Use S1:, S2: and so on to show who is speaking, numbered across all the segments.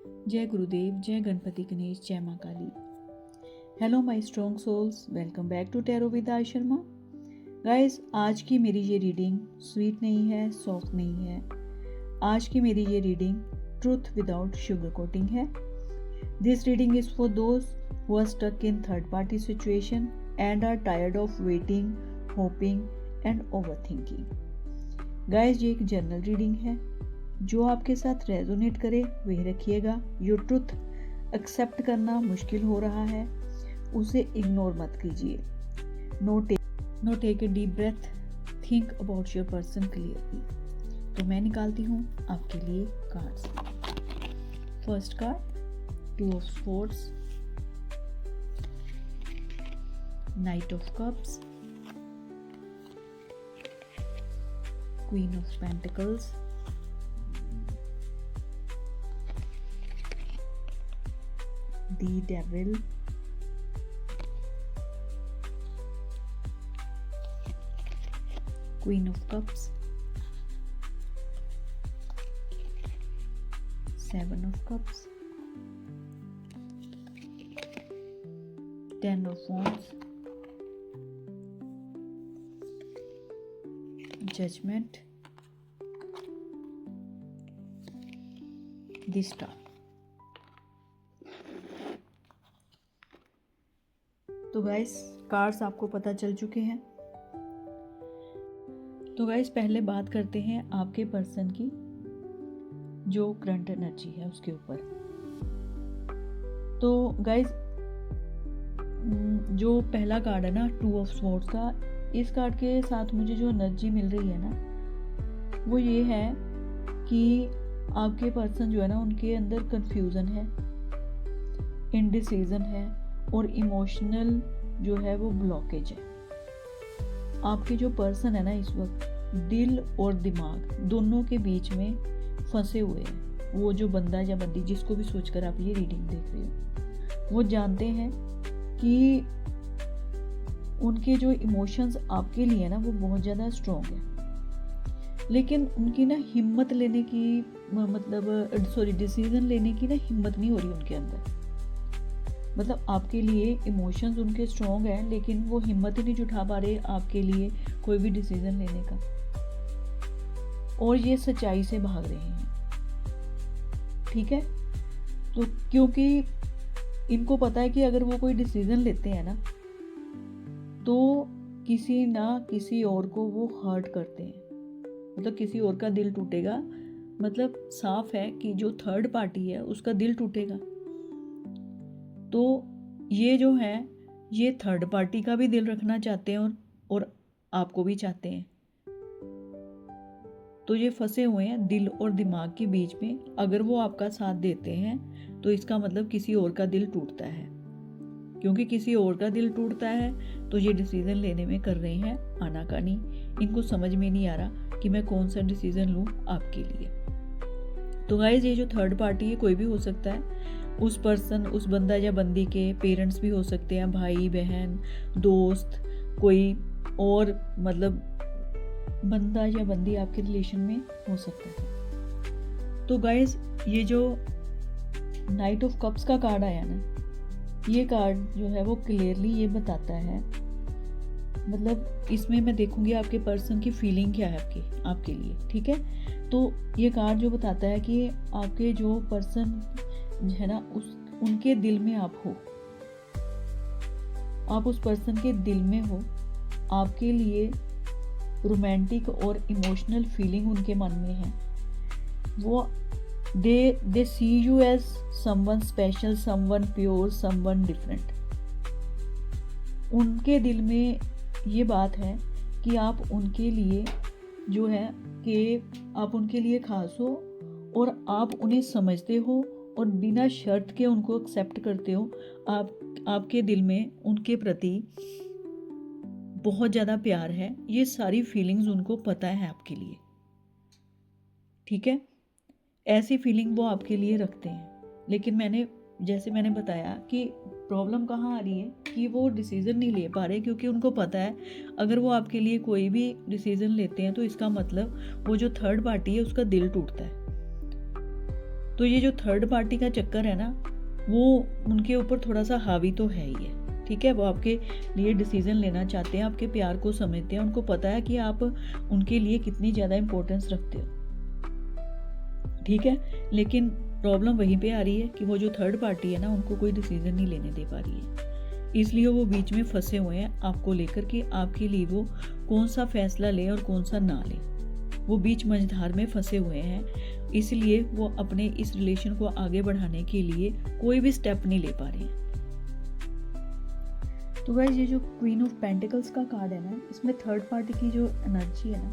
S1: जय गुरुदेव, जय गणपति गणेश, जय माँ Kali. Hello my strong souls, welcome back to tarot with Aay Sharma. Guys, आज की मेरी ये रीडिंग स्वीट नहीं है, सॉफ्ट नहीं है। आज की मेरी ये reading truth without sugar coating है। This reading is for those who are stuck in third party situation and are tired of waiting, hoping and over thinking. Guys, ये एक जनरल रीडिंग है। जो आपके साथ रेजोनेट करे वही रखिएगा। योर ट्रुथ एक्सेप्ट करना मुश्किल हो रहा है, उसे इग्नोर मत कीजिए। No take a deep breath, think about your person clearly. तो मैं निकालती हूँ आपके लिए cards. First card, 2 of swords, knight of cups, queen of pentacles, the devil, queen of cups, 7 of cups, 10 of wands, judgment, the star। तो guys, cards आपको पता चल चुके हैं। तो गाइस, पहले बात करते हैं आपके पर्सन की जो करंट एनर्जी है उसके ऊपर। तो गाइस, जो पहला कार्ड है ना, 2 ऑफ स्वॉर्ड्स का, इस कार्ड के साथ मुझे जो एनर्जी मिल रही है ना, वो ये है कि आपके पर्सन जो है ना, उनके अंदर कंफ्यूजन है, इनडिसीजन है और इमोशनल जो है वो ब्लॉकेज है। आपके जो पर्सन है ना, इस वक्त दिल और दिमाग दोनों के बीच में फंसे हुए हैं। वो जो बंदा या बंदी, जिसको भी सोचकर आप ये रीडिंग देख रहे हो, वो जानते हैं कि उनके जो इमोशंस आपके लिए ना वो बहुत ज़्यादा स्ट्रॉन्ग है, लेकिन उनकी ना हिम्मत लेने की डिसीजन लेने की ना हिम्मत नहीं हो रही उनके अंदर। मतलब आपके लिए इमोशंस उनके स्ट्रॉन्ग हैं, लेकिन वो हिम्मत ही नहीं जुटा पा रहे आपके लिए कोई भी डिसीजन लेने का, और ये सच्चाई से भाग रहे हैं। ठीक है, तो क्योंकि इनको पता है कि अगर वो कोई डिसीजन लेते हैं ना, तो किसी ना किसी और को वो हर्ट करते हैं, मतलब किसी और का दिल टूटेगा। मतलब साफ है कि जो थर्ड पार्टी है उसका दिल टूटेगा। तो ये जो है, ये थर्ड पार्टी का भी दिल रखना चाहते हैं और आपको भी चाहते हैं। तो ये फंसे हुए हैं दिल और दिमाग के बीच में। अगर वो आपका साथ देते हैं तो इसका मतलब किसी और का दिल टूटता है। क्योंकि किसी और का दिल टूटता है तो ये डिसीजन लेने में कर रहे हैं आनाकानी। इनको समझ में नहीं आ रहा कि मैं कौन सा डिसीजन लूँ आपके लिए। तो गाइस, ये जो थर्ड पार्टी है कोई भी हो सकता है। उस पर्सन, उस बंदा या बंदी के पेरेंट्स भी हो सकते हैं, भाई बहन, दोस्त, कोई और मतलब बंदा या बंदी आपके रिलेशन में हो सकता है। तो गाइस, ये जो नाइट ऑफ कप्स का कार्ड आया ना, ये कार्ड जो है वो क्लियरली ये बताता है, मतलब इसमें मैं देखूंगी आपके पर्सन की फीलिंग क्या है आपके लिए। ठीक है, तो ये कार्ड जो बताता है कि आपके जो पर्सन है ना, उनके दिल में आप हो, आप उस पर्सन के दिल में हो। आपके लिए रोमांटिक और इमोशनल फीलिंग उनके मन में है। वो they see you as someone special, someone pure, someone different. उनके दिल में ये बात है कि आप उनके लिए जो है कि आप उनके लिए खास हो और आप उन्हें समझते हो और बिना शर्त के उनको एक्सेप्ट करते हो। आपके दिल में उनके प्रति बहुत ज़्यादा प्यार है। ये सारी फीलिंग्स उनको पता है आपके लिए। ठीक है, ऐसी फीलिंग वो आपके लिए रखते हैं। लेकिन जैसे मैंने बताया कि प्रॉब्लम कहाँ आ रही है कि वो डिसीज़न नहीं ले पा रहे, क्योंकि उनको पता है अगर वो आपके लिए कोई भी डिसीज़न लेते हैं तो इसका मतलब वो जो थर्ड पार्टी है उसका दिल टूटता है। तो ये जो थर्ड पार्टी का चक्कर है ना, वो उनके ऊपर थोड़ा सा हावी तो है ही है, ठीक है। वो आपके लिए डिसीजन लेना चाहते हैं, आपके प्यार को समझते हैं, उनको पता है कि आप उनके लिए कितनी ज़्यादा इम्पोर्टेंस रखते हो, ठीक है। लेकिन प्रॉब्लम वहीं पे आ रही है कि वो जो थर्ड पार्टी है ना, उनको कोई डिसीजन नहीं लेने दे पा रही है, इसलिए वो बीच में फंसे हुए हैं आपको लेकर कि आपके लिए वो कौन सा फैसला ले और कौन सा ना ले। वो बीच मझधार में फंसे हुए हैं, इसलिए वो अपने इस रिलेशन को आगे बढ़ाने के लिए कोई भी स्टेप नहीं ले पा रहे हैं। तो गाइस, ये जो क्वीन ऑफ पेंटिकल्स का कार्ड है ना, इसमें थर्ड पार्टी की जो एनर्जी है ना,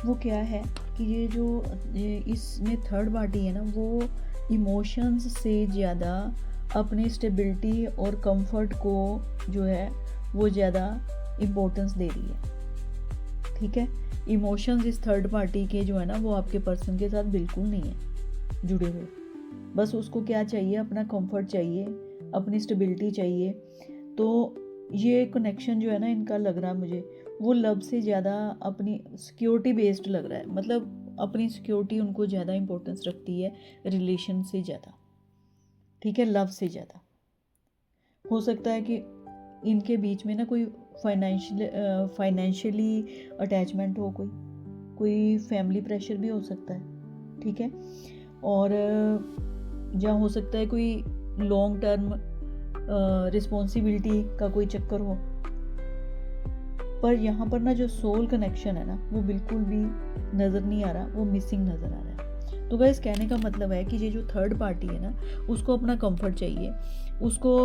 S1: वो क्या है कि इसमें थर्ड पार्टी है ना, वो इमोशंस से ज़्यादा अपनी स्टेबिलिटी और कंफर्ट को जो है वो ज़्यादा इम्पोर्टेंस दे रही है, ठीक है। इमोशंस इस थर्ड पार्टी के जो है ना, वो आपके पर्सन के साथ बिल्कुल नहीं है जुड़े हुए। बस उसको क्या चाहिए, अपना कंफर्ट चाहिए, अपनी स्टेबिलिटी चाहिए। तो ये कनेक्शन जो है ना इनका, लग रहा है मुझे, वो लव से ज़्यादा अपनी सिक्योरिटी बेस्ड लग रहा है। मतलब अपनी सिक्योरिटी उनको ज़्यादा इम्पोर्टेंस रखती है रिलेशन से ज़्यादा, ठीक है, लव से ज़्यादा। हो सकता है कि इनके बीच में ना कोई फाइनेंशियली अटैचमेंट हो, कोई फैमिली प्रेशर भी हो सकता है, ठीक है। और जहाँ हो सकता है कोई लॉन्ग टर्म रिस्पॉन्सिबिलिटी का कोई चक्कर हो। पर यहाँ पर ना जो सोल कनेक्शन है ना, वो बिल्कुल भी नज़र नहीं आ रहा, वो मिसिंग नज़र आ रहा है। तो गाइस, कहने का मतलब है कि ये जो थर्ड पार्टी है ना, उसको अपना कंफर्ट चाहिए, उसको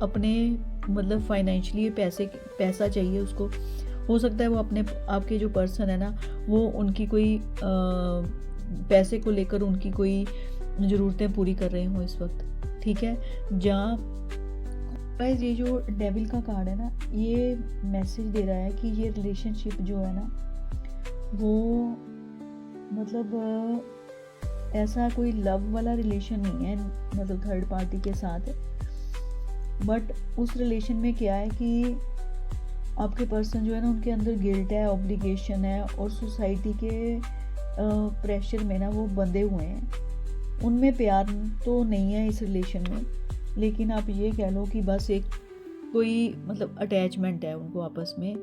S1: अपने मतलब फाइनेंशियली पैसा चाहिए उसको। हो सकता है वो अपने आपके जो पर्सन है ना, वो उनकी कोई पैसे को लेकर उनकी कोई ज़रूरतें पूरी कर रहे हों इस वक्त, ठीक है। जहाँ गाइस, ये जो डेविल का कार्ड है ना, ये मैसेज दे रहा है कि ये रिलेशनशिप जो है ना, वो मतलब ऐसा कोई लव वाला रिलेशन नहीं है, मतलब थर्ड पार्टी के साथ। बट उस रिलेशन में क्या है कि आपके पर्सन जो है ना, उनके अंदर गिल्ट है, ऑब्लिगेशन है, और सोसाइटी के प्रेशर में ना वो बंधे हुए हैं। उनमें प्यार तो नहीं है इस रिलेशन में, लेकिन आप ये कह लो कि बस एक कोई मतलब अटैचमेंट है उनको आपस में।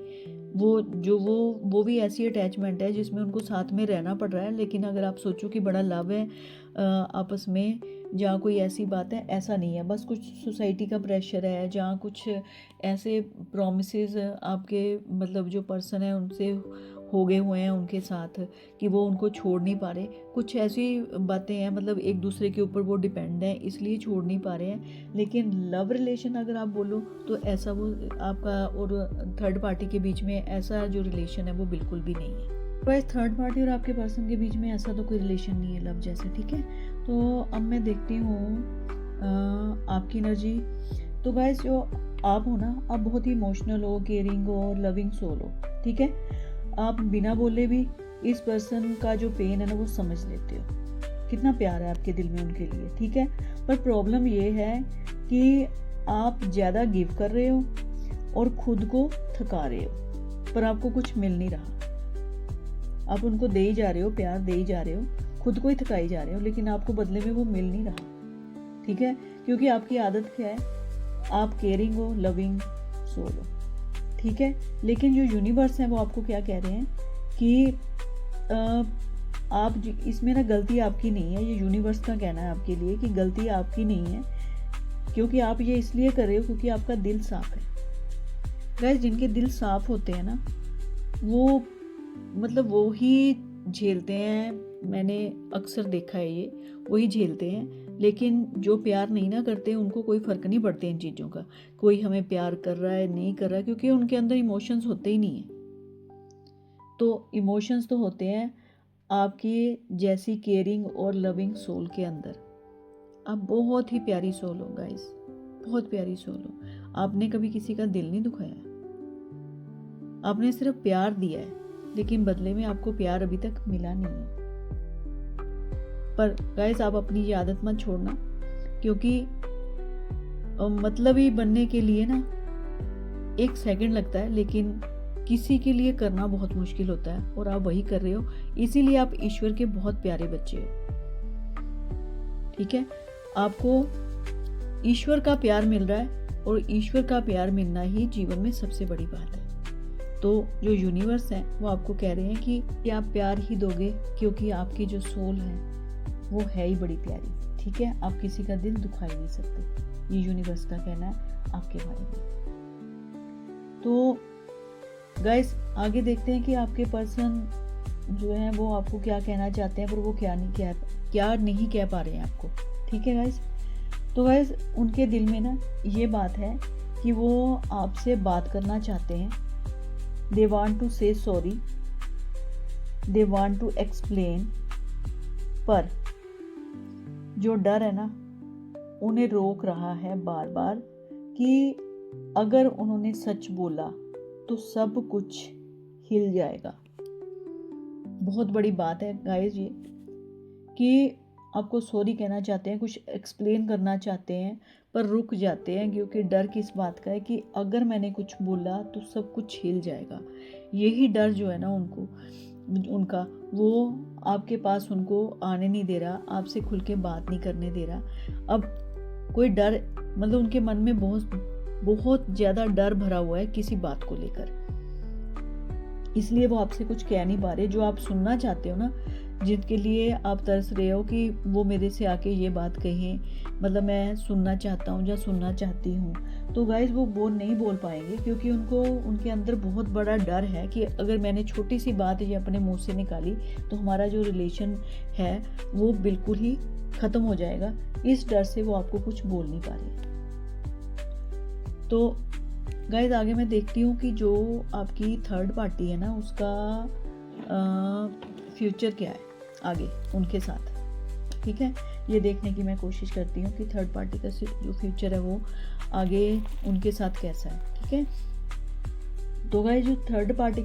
S1: वो भी ऐसी अटैचमेंट है जिसमें उनको साथ में रहना पड़ रहा है। लेकिन अगर आप सोचो कि बड़ा लव है आपस में, जहाँ कोई ऐसी बात है, ऐसा नहीं है। बस कुछ सोसाइटी का प्रेशर है, जहाँ कुछ ऐसे प्रॉमिसेस आपके मतलब जो पर्सन है उनसे हो गए हुए हैं उनके साथ कि वो उनको छोड़ नहीं पा रहे। कुछ ऐसी बातें हैं, मतलब एक दूसरे के ऊपर वो डिपेंड है, इसलिए छोड़ नहीं पा रहे हैं। लेकिन लव रिलेशन अगर आप बोलो तो ऐसा वो आपका और थर्ड पार्टी के बीच में ऐसा जो रिलेशन है वो बिल्कुल भी नहीं है। गाइस, थर्ड पार्टी और आपके पर्सन के बीच में ऐसा तो कोई रिलेशन नहीं है लव जैसे, ठीक है। तो अब मैं देखती हूँ आपकी एनर्जी। तो गाइस, जो आप हो ना, आप बहुत ही इमोशनल हो, केयरिंग हो, लविंग सोल हो, ठीक है। आप बिना बोले भी इस पर्सन का जो पेन है ना, वो समझ लेते हो, कितना प्यार है आपके दिल में उनके लिए, ठीक है। पर प्रॉब्लम ये है कि आप ज़्यादा गिव कर रहे हो और खुद को थका रहे हो, पर आपको कुछ मिल नहीं रहा। आप उनको दे ही जा रहे हो, प्यार दे ही जा रहे हो, खुद को ही थकाई जा रहे हो, लेकिन आपको बदले में वो मिल नहीं रहा, ठीक है। क्योंकि आपकी आदत क्या है, आप केयरिंग हो, लविंग सोल हो, ठीक है। लेकिन जो यूनिवर्स है वो आपको क्या कह रहे हैं कि आप इसमें ना गलती आपकी नहीं है। ये यूनिवर्स का कहना है आपके लिए कि गलती आपकी नहीं है, क्योंकि आप ये इसलिए कर रहे हो क्योंकि आपका दिल साफ है। गाइस, जिनके दिल साफ होते हैं ना, वो मतलब वो ही झेलते हैं। मैंने अक्सर देखा है ये, वही झेलते हैं। लेकिन जो प्यार नहीं ना करते, उनको कोई फ़र्क नहीं पड़ता इन चीज़ों का, कोई हमें प्यार कर रहा है नहीं कर रहा है, क्योंकि उनके अंदर इमोशंस होते ही नहीं है। तो इमोशंस तो होते हैं आपकी जैसी केयरिंग और लविंग सोल के अंदर। आप बहुत ही प्यारी सोल हो गाइस, बहुत प्यारी सोल हो। आपने कभी किसी का दिल नहीं दुखाया, आपने सिर्फ प्यार दिया है, लेकिन बदले में आपको प्यार अभी तक मिला नहीं है। पर गाइस, आप अपनी ये आदत मत छोड़ना, क्योंकि मतलबी बनने के लिए ना 1 सेकंड लगता है, लेकिन किसी के लिए करना बहुत मुश्किल होता है, और आप वही कर रहे हो। इसीलिए आप ईश्वर के बहुत प्यारे बच्चे हो। ठीक है, आपको ईश्वर का प्यार मिल रहा है और ईश्वर का प्यार मिलना ही जीवन में सबसे बड़ी बात है। तो जो यूनिवर्स है वो आपको कह रहे हैं कि आप प्यार ही दोगे, क्योंकि आपकी जो सोल है वो है ही बड़ी प्यारी, ठीक है, आप किसी का दिल दुखा ही नहीं सकते। ये यूनिवर्स का कहना है आपके बारे में। तो गाइस आगे देखते हैं कि आपके पर्सन जो है वो आपको क्या कहना चाहते हैं, पर वो क्या नहीं कह पा रहे हैं आपको, ठीक है गाइस। तो गाइस उनके दिल में ना ये बात है कि वो आपसे बात करना चाहते हैं। They want to say sorry, they want to explain, पर जो डर है ना उन्हें रोक रहा है बार बार कि अगर उन्होंने सच बोला तो सब कुछ हिल जाएगा। बहुत बड़ी बात है गाइस ये, कि आपको सॉरी कहना चाहते हैं, कुछ एक्सप्लेन करना चाहते हैं, पर रुक जाते हैं क्योंकि डर किस बात का है कि अगर मैंने कुछ बोला तो सब कुछ हिल जाएगा। यही डर जो है ना उनका वो आपके पास उनको आने नहीं दे रहा, आपसे खुल के बात नहीं करने दे रहा। अब कोई डर, मतलब उनके मन में बहुत ज़्यादा डर भरा हुआ है किसी बात को लेकर, इसलिए वो आपसे कुछ कह नहीं पा रहे। जो आप सुनना चाहते हो ना, जिनके लिए आप तरस रहे हो कि वो मेरे से आके ये बात कहें, मतलब मैं सुनना चाहता हूँ या सुनना चाहती हूँ, तो गाइस वो नहीं बोल पाएंगे क्योंकि उनके अंदर बहुत बड़ा डर है कि अगर मैंने छोटी सी बात ये अपने मुंह से निकाली तो हमारा जो रिलेशन है वो बिल्कुल ही ख़त्म हो जाएगा। इस डर से वो आपको कुछ बोल नहीं पा रहे। तो गाइस आगे मैं देखती हूँ कि जो आपकी थर्ड पार्टी है ना उसका फ्यूचर क्या है आगे उनके साथ, ठीक है, ये देखने की मैं कोशिश करती हूँ कि थर्ड पार्टी का जो फ्यूचर है वो आगे उनके साथ कैसा है, ठीक है। तो गाइस जो थर्ड पार्टी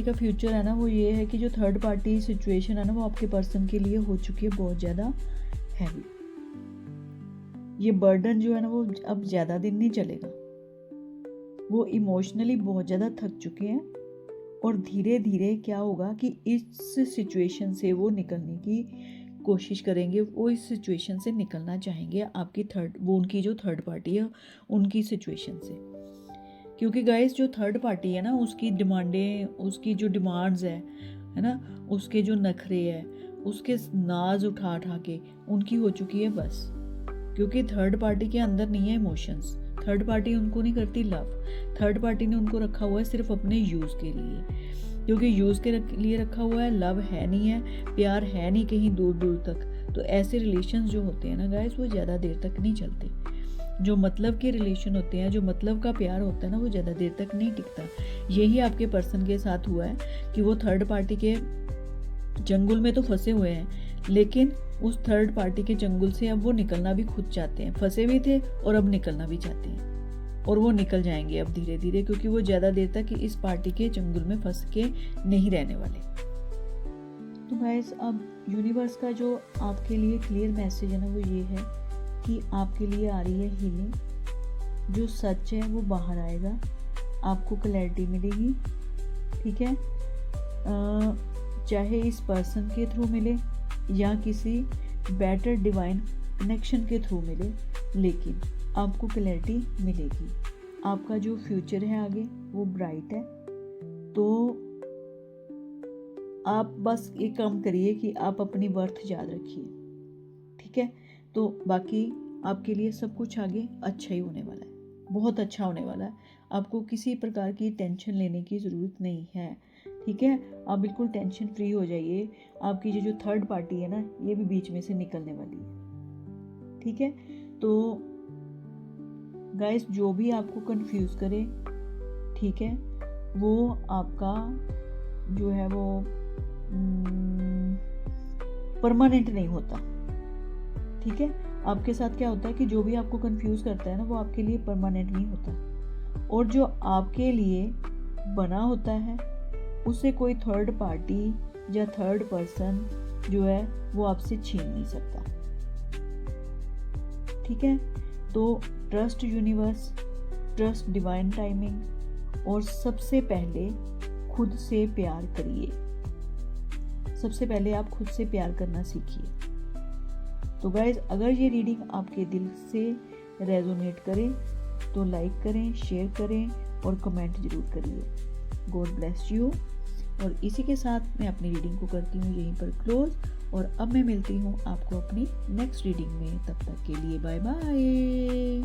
S1: का फ्यूचर है ना वो ये है कि जो थर्ड पार्टी सिचुएशन है ना वो आपके पर्सन के लिए हो चुकी है बहुत ज़्यादा हैवी। ये बर्डन जो है ना वो अब ज़्यादा दिन नहीं चलेगा। वो इमोशनली बहुत ज़्यादा थक चुके हैं और धीरे धीरे क्या होगा कि इस सिचुएशन से वो निकलने की कोशिश करेंगे, वो इस सिचुएशन से निकलना चाहेंगे उनकी जो थर्ड पार्टी है उनकी सिचुएशन से। क्योंकि गाइस जो थर्ड पार्टी है ना उसकी जो डिमांड्स है ना, उसके जो नखरे है, उसके नाज उठा के उनकी हो चुकी है बस। क्योंकि थर्ड पार्टी के अंदर नहीं है इमोशंस, थर्ड पार्टी उनको नहीं करती लव, थर्ड पार्टी ने उनको रखा हुआ है सिर्फ अपने यूज़ के लिए, क्योंकि यूज़ के लिए रखा हुआ है, लव है नहीं है, प्यार है नहीं कहीं दूर दूर तक। तो ऐसे रिलेशंस जो होते हैं ना गाइस वो ज़्यादा देर तक नहीं चलते। जो मतलब के रिलेशन होते हैं, जो मतलब का प्यार होता है ना वो ज़्यादा देर तक नहीं टिकता। यही आपके पर्सन के साथ हुआ है कि वो थर्ड पार्टी के जंगल में तो फंसे हुए हैं, लेकिन उस थर्ड पार्टी के जंगल से अब वो निकलना भी खुद चाहते हैं। फंसे भी थे और अब निकलना भी चाहते हैं, और वो निकल जाएंगे अब धीरे धीरे, क्योंकि वो ज़्यादा देर तक इस पार्टी के जंगल में फंस के नहीं रहने वाले। तो गाइस अब यूनिवर्स का जो आपके लिए क्लियर मैसेज है ना वो ये है कि आपके लिए आ रही है हीलिंग। जो सच है वो बाहर आएगा, आपको क्लैरिटी मिलेगी, ठीक है, चाहे इस पर्सन के थ्रू मिले या किसी बेटर डिवाइन कनेक्शन के थ्रू मिले, लेकिन आपको क्लैरिटी मिलेगी। आपका जो फ्यूचर है आगे वो ब्राइट है। तो आप बस एक काम करिए कि आप अपनी वर्थ याद रखिए, ठीक है। तो बाकी आपके लिए सब कुछ आगे अच्छा ही होने वाला है, बहुत अच्छा होने वाला है। आपको किसी प्रकार की टेंशन लेने की ज़रूरत नहीं है, ठीक है। आप बिल्कुल टेंशन फ्री हो जाइए। आपकी जो थर्ड पार्टी है ना ये भी बीच में से निकलने वाली है, ठीक है। तो गाइस जो भी आपको कंफ्यूज करे, ठीक है, वो आपका जो है वो परमानेंट नहीं होता, ठीक है। आपके साथ क्या होता है कि जो भी आपको कंफ्यूज करता है ना वो आपके लिए परमानेंट नहीं होता, और जो आपके लिए बना होता है उसे कोई थर्ड पार्टी या थर्ड पर्सन जो है वो आपसे छीन नहीं सकता, ठीक है। तो trust universe, trust divine timing, और सबसे पहले खुद से प्यार करिए। सबसे पहले आप खुद से प्यार करना सीखिए। तो गाइज, अगर ये रीडिंग आपके दिल से रेजोनेट करे तो लाइक करें, शेयर करें और कमेंट जरूर करिए। God bless you. और इसी के साथ मैं अपनी रीडिंग को करती हूँ यहीं पर क्लोज, और अब मैं मिलती हूँ आपको अपनी नेक्स्ट रीडिंग में। तब तक के लिए बाय बाय।